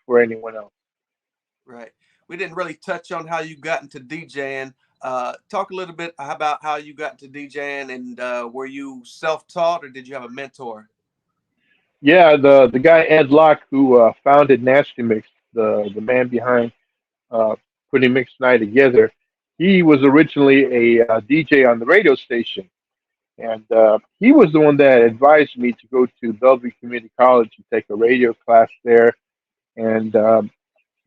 for anyone else. Right. We didn't really touch on how you got into DJing. Talk a little bit about how you got into DJing, and were you self-taught or did you have a mentor? Yeah, the guy Ed Locke who founded Nasty Mix, the man behind uh, putting Mix Night together, he was originally a DJ on the radio station, and he was the one that advised me to go to Bellevue Community College and take a radio class there, and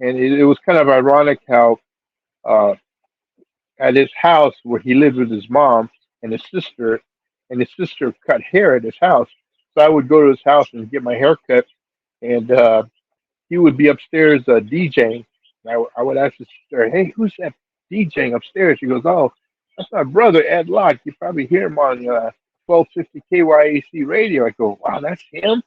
it was kind of ironic how uh, at his house where he lived with his mom and his sister, and his sister cut hair at his house. So I would go to his house and get my hair cut, and he would be upstairs DJing. And I would ask his sister, "Hey, who's that DJing upstairs?" She goes, "Oh, that's my brother Ed Locke. You probably hear him on 1250 KYAC radio." I go, "Wow, that's him."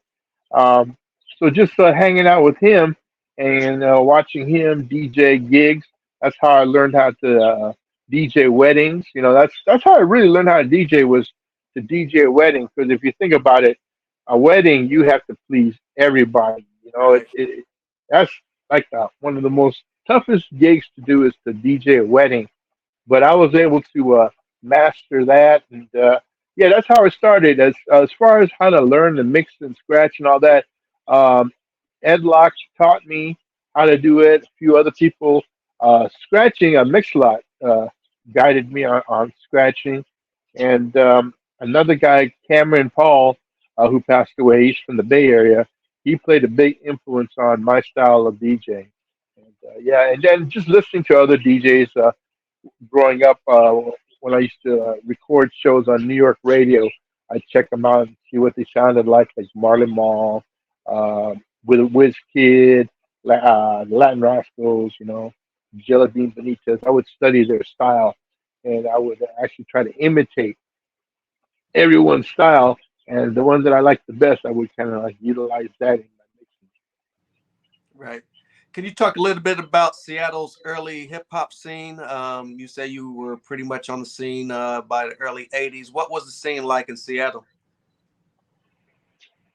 Um, so just hanging out with him and watching him DJ gigs. That's how I learned how to DJ weddings. You know, that's how I really learned how to DJ was to DJ a wedding. Because if you think about it, a wedding you have to please everybody. You know, Right. that's like one of the most toughest gigs to do is to DJ a wedding. But I was able to master that, and yeah, that's how it started. As far as how to learn the mix and scratch and all that, um, Ed Locke taught me how to do it. A few other people, scratching a mix lot, guided me on scratching, and another guy, Cameron Paul, who passed away. He's from the Bay Area. He played a big influence on my style of DJing. And, yeah, and then just listening to other DJs. Growing up, when I used to record shows on New York radio, I'd check them out and see what they sounded like Marlon Mall, with Wiz Kid, Latin Rascals, you know, Jelly Bean Benitez. I would study their style, and I would actually try to imitate everyone's style. And the ones that I liked the best, I would kind of like utilize that in my mixing. Right. Can you talk a little bit about Seattle's early hip hop scene? You say you were pretty much on the scene by the early '80s. What was the scene like in Seattle?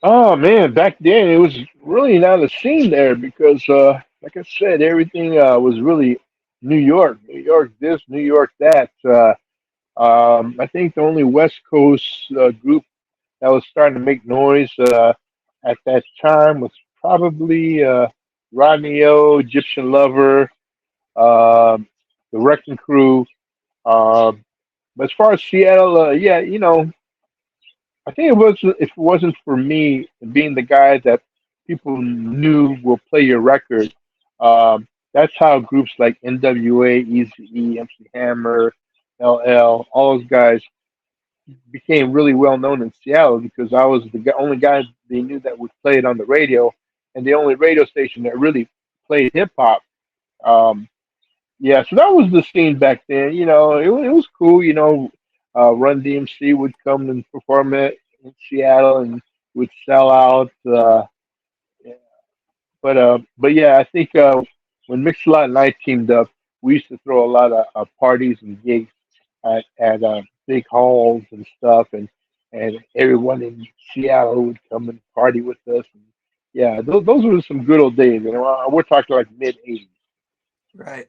Oh man, back then it was really not a scene there because, like I said, everything was really New York this, New York that. I think the only West Coast group that was starting to make noise at that time was probably Rodney O, Egyptian Lover, um the Wrecking Crew. Um, but as far as Seattle, yeah, you know, I think it was if it wasn't for me being the guy that people knew will play your record. That's how groups like NWA, Eazy-E, MC Hammer, LL, all those guys became really well known in Seattle because I was the only guy they knew that would play it on the radio, and the only radio station that really played hip hop. Um, yeah, so that was the scene back then. You know, it was cool. You know, Run DMC would come and perform it in Seattle and would sell out. Yeah, but yeah, I think when Mix-a-Lot and I teamed up, we used to throw a lot of parties and gigs at big halls and stuff, and everyone in Seattle would come and party with us. And yeah, those were some good old days. You know, we're talking like mid '80s. Right.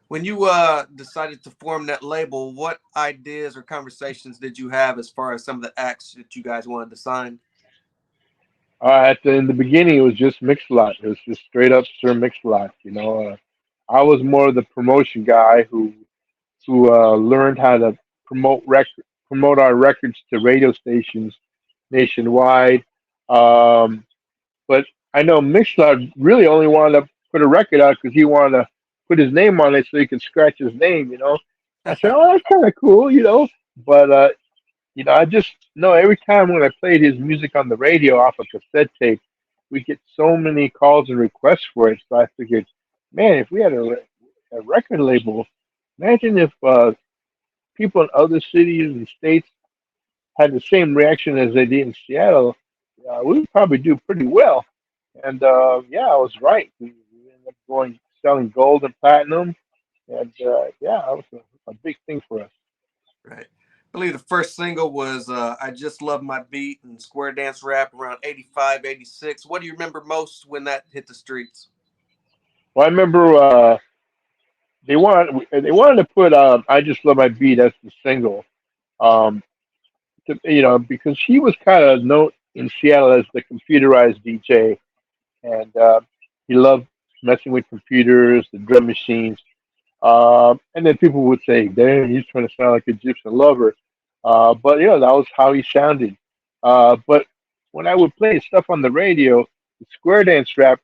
When you decided to form that label, what ideas or conversations did you have as far as some of the acts that you guys wanted to sign? In the beginning, it was just Mix-a-Lot. It was just straight up Sir Mix-a-Lot. You know, I was more of the promotion guy who learned how to promote our records to radio stations nationwide. Um, but I know Mix-a-Lot really only wanted to put a record out because he wanted to put his name on it so he could scratch his name. You know, I said, "Oh, that's kind of cool," you know. But you know, I just know every time when I played his music on the radio off a cassette tape, we get so many calls and requests for it. So I figured, man, if we had a record label, imagine if people in other cities and states had the same reaction as they did in Seattle, we would probably do pretty well. And yeah, I was right. We ended up going selling gold and platinum, and yeah, that was a big thing for us. Right. I believe the first single was I Just Love My Beat and Square Dance Rap around 85, 86. What do you remember most when that hit the streets? Well, I remember they wanted to put "I Just Love My Beat" as the single, um, because he was kind of known in Seattle as the computerized DJ, and he loved messing with computers, the drum machines. And then people would say, "Damn, he's trying to sound like a Egyptian lover." But that was how he sounded. But when I would play his stuff on the radio, the Square Dance Rap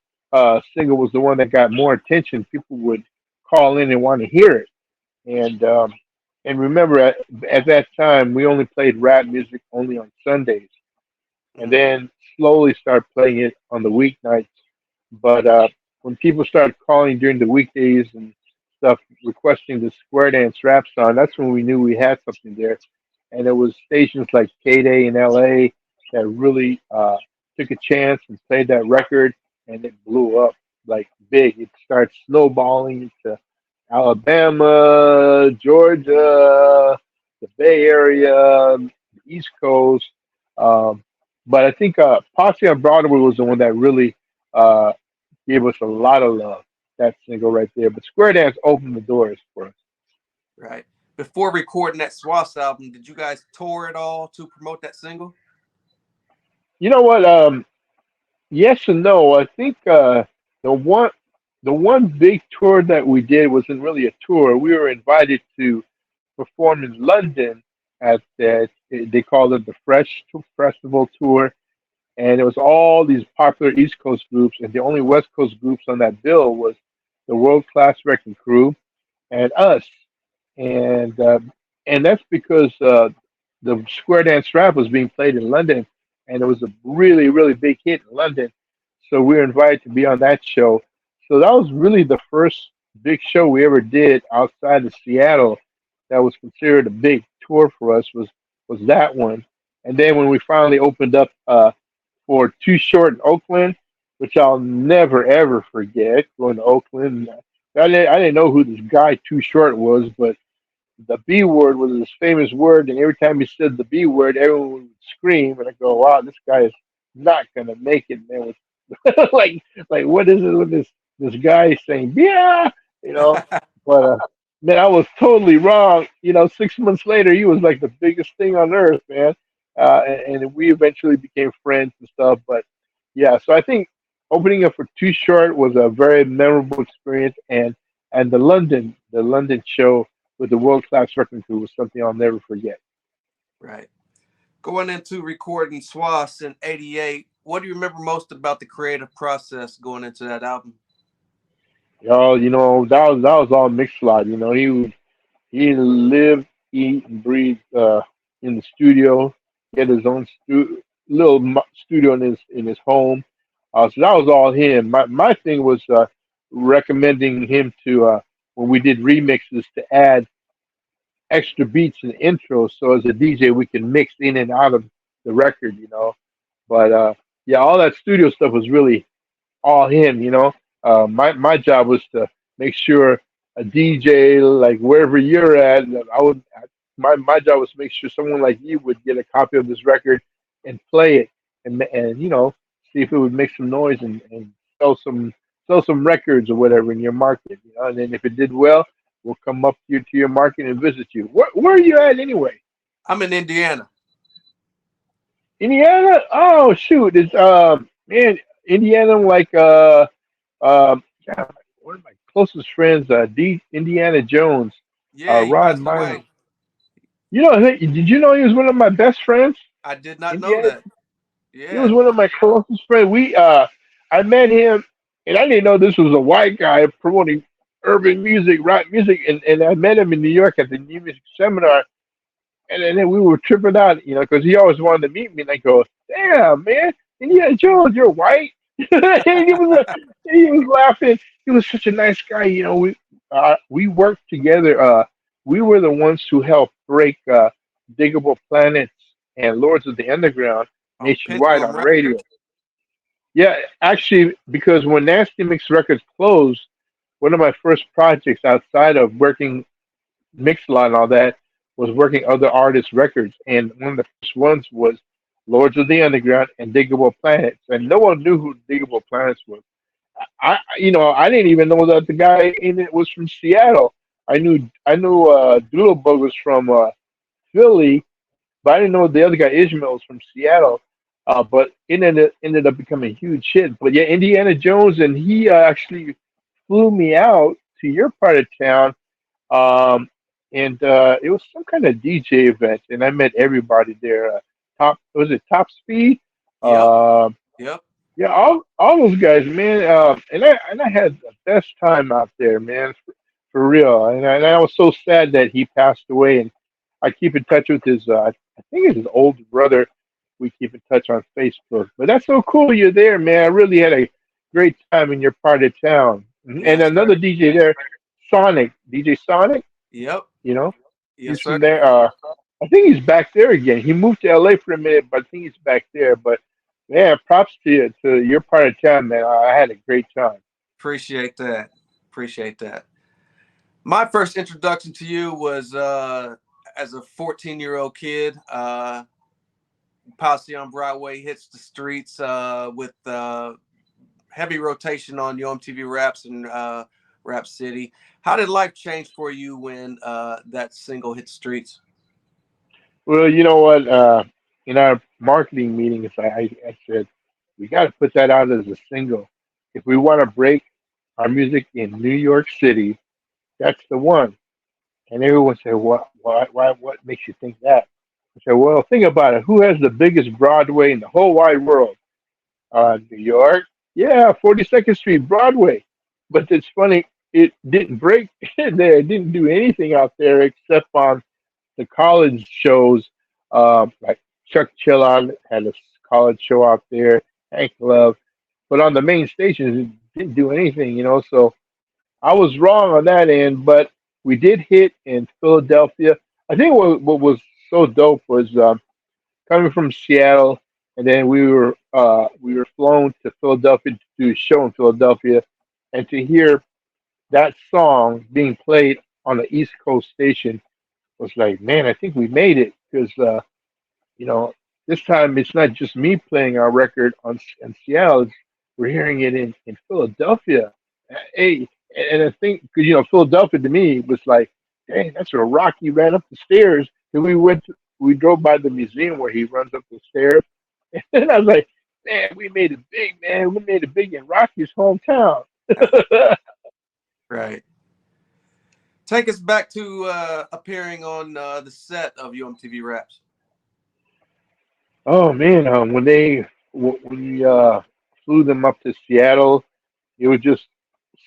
single was the one that got more attention. People would call in and want to hear it. And remember, at that time, we only played rap music only on Sundays, and Mm, then slowly start playing it on the weeknights. But when people started calling during the weekdays and stuff, requesting the Square Dance rap song, that's when we knew we had something there. And it was stations like K Day in LA that really took a chance and played that record, and it blew up like big. It started snowballing to Alabama, Georgia, the Bay Area, the East Coast. Um, but I think Posse on Broadway was the one that really uh, gave us a lot of love. That single right there. But Square Dance opened the doors for us. right. Before recording that Swass album, did you guys tour at all to promote that single? You know what? Yes and no. I think the one the one big tour that we did wasn't really a tour. We were invited to perform in London at that they called it the Fresh Festival Tour, and it was all these popular East Coast groups, and the only West Coast groups on that bill was the World Class Wrecking Crew and us, and uh, and that's because the Square Dance Rap was being played in London, and it was a really really big hit in London, so we were invited to be on that show. So that was really the first big show we ever did outside of Seattle. That was considered a big tour for us. Was that one, and then when we finally opened up for Too Short in Oakland, which I'll never ever forget. Going to Oakland, I didn't know who this guy Too Short was, but the B word was his famous word, and every time he said the B word, everyone would scream, and I go, "Wow, this guy is not gonna make it, man." Like what is it with this guy saying, "Yeah," you know? But man, I was totally wrong. 6 months later, he was like the biggest thing on earth, man. And we eventually became friends and stuff. But yeah, so I think opening up for Too Short was a very memorable experience, and the London show with the world class wrecking crew was something I'll never forget. Right. Going into recording Swass in '88, what do you remember most about the creative process going into that album? That was all mixed lot. He lived, eat, and breathe in the studio. He had his own studio in his home. So that was all him. My thing was recommending him to when we did remixes to add extra beats and intros. So as a DJ, we can mix in and out of the record. But yeah, all that studio stuff was really all him. My job was to make sure a DJ, like wherever you're at, my job was to make sure someone like you would get a copy of this record and play it, and see if it would make some noise and sell some records or whatever in your market. And then if it did well, we'll come up to your market and visit you. Where are you at anyway? I'm in Indiana. Indiana? Oh shoot, it's man, Indiana like yeah, one of my closest friends, D. Indiana Jones, Yeah, he Rod passed Minor. away. Did you know he was one of my best friends? I did not know Indiana, that. he was Yeah. one of my closest friends. I met him, and I didn't know this was a white guy promoting urban music, rock music, and I met him in New York at the New Music Seminar, and then we were tripping out, because he always wanted to meet me, and I go, "Damn, man, Indiana Jones, you're white." And he was laughing. He was such a nice guy. We worked together. We were the ones who helped break Diggable Planets and Lords of the Underground On nationwide Pendulum on radio. Records. Yeah, actually, because when Nasty Mix Records closed, one of my first projects outside of working Mixlot and all that was working other artists' records, and one of the first ones was Lords of the Underground and Diggable Planets, and no one knew who Diggable Planets was. I didn't even know that the guy in it was from Seattle. I knew Doodlebug was from Philly, but I didn't know the other guy Ishmael was from Seattle. But it ended up becoming a huge hit. But yeah, Indiana Jones, and he actually flew me out to your part of town, and it was some kind of DJ event, and I met everybody there. Top was it Top Speed? Yep. Uh, Yep. yeah, all those guys, man. And I had the best time out there, man, for real. And I was so sad that he passed away. And I keep in touch with his. I think it's his older brother. We keep in touch on Facebook. But that's so cool you're there, man. I really had a great time in your part of town. And Yes, another sir. DJ there, Sonic, DJ Sonic. Yep. You know, Yes, he's sir. from there. I think he's back there again. He moved to LA for a minute, but I think he's back there. But yeah, props to you, to your part of town, man. I had a great time. Appreciate that. Appreciate that. My first introduction to you was as a 14-year-old kid. Posse on Broadway hits the streets with heavy rotation on Yo MTV Raps and Rap City. How did life change for you when that single hit the streets? Well, you know what? In our marketing meetings, I said we got to put that out as a single. If we want to break our music in New York City, that's the one. And everyone said, what makes you think that? I said, well, think about it. Who has the biggest Broadway in the whole wide world? New York. Yeah, 42nd Street, Broadway. But it's funny, it didn't break there. It didn't do anything out there except on the college shows. Like Chuck Chillon had a college show out there, Hank Love. But on the main stations, it didn't do anything, So I was wrong on that end, but we did hit in Philadelphia. I think what was so dope was coming from Seattle, and then we were flown to Philadelphia to do a show in Philadelphia, and to hear that song being played on the East Coast station was like, man, I think we made it because you know this time it's not just me playing our record in Seattle; we're hearing it in Philadelphia. Hey, and I think because Philadelphia to me was like, dang, that's where Rocky ran up the stairs. Then we drove by the museum where he runs up the stairs, and I was like, man, we made it big, man. We made it big in Rocky's hometown. Right. Take us back to appearing on the set of Yo MTV Raps. Oh man, when we flew them up to Seattle, it was just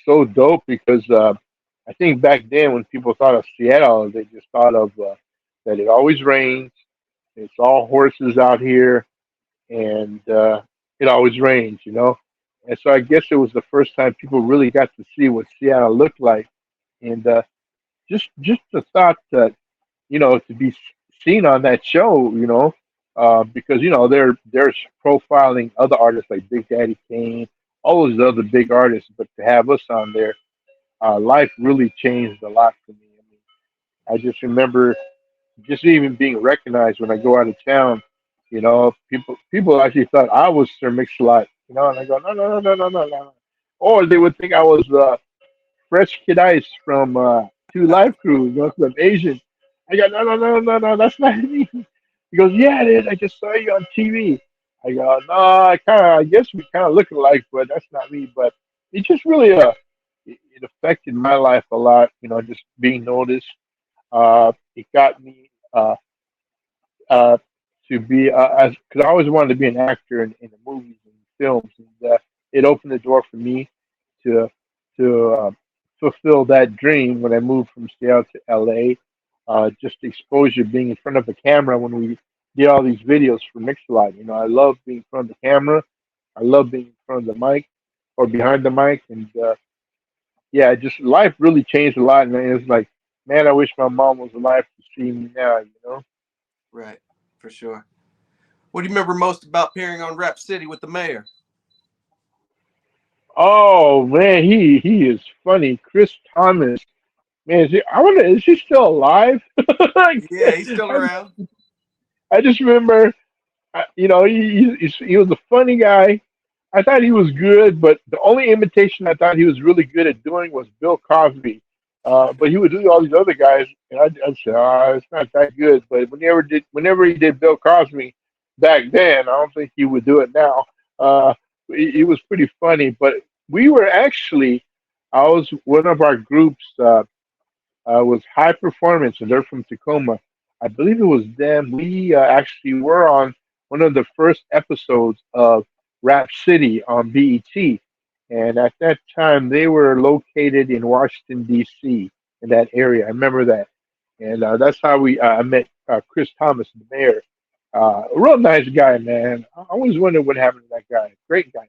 so dope because I think back then when people thought of Seattle, they just thought of that it always rains, it's all horses out here, and it always rains. And so I guess it was the first time people really got to see what Seattle looked like, and just the thought that to be seen on that show, because they're profiling other artists like Big Daddy Kane, all those other big artists, but to have us on there, life really changed a lot for me. I mean, I just remember just even being recognized when I go out of town. People actually thought I was Sir Mix-a-Lot, and I go, no, no, no, no, no, no, no. Or they would think I was Fresh Kid Ice from Two Live Crew, 'cause I'm Asian. I go, no, no, no, no, no, that's not me. He goes, yeah, it is. I just saw you on TV. I go, no, I guess we kind of look alike, but that's not me. But it just really, it affected my life a lot, just being noticed. It got me uh, to be, as because I always wanted to be an actor in the movies and films, and it opened the door for me to to fulfill that dream when I moved from Seattle to LA. Just the exposure, being in front of a camera when we did all these videos for Mixalot. I love being in front of the camera. I love being in front of the mic or behind the mic, and yeah, just life really changed a lot. And it's like, man, I wish my mom was alive to see me now. Right, for sure. What do you remember most about appearing on Rap City with the mayor? Oh man, he is funny. Chris Thomas, man, I wonder, is he still alive? Like, Yeah, he's still I, around. I just remember, he was a funny guy. I thought he was good, but the only imitation I thought he was really good at doing was Bill Cosby. But he would do all these other guys, and I said, it's not that good. But whenever he did Bill Cosby back then, I don't think he would do it now. Uh, he was pretty funny. But we were actually, I was one of our groups. Was High Performance, and they're from Tacoma. I believe it was them. We actually were on one of the first episodes of Rap City on BET, and at that time they were located in Washington D.C. in that area. I remember that, and that's how we I met Chris Thomas, the mayor. A real nice guy, man. I always wondered what happened to that guy. Great guy.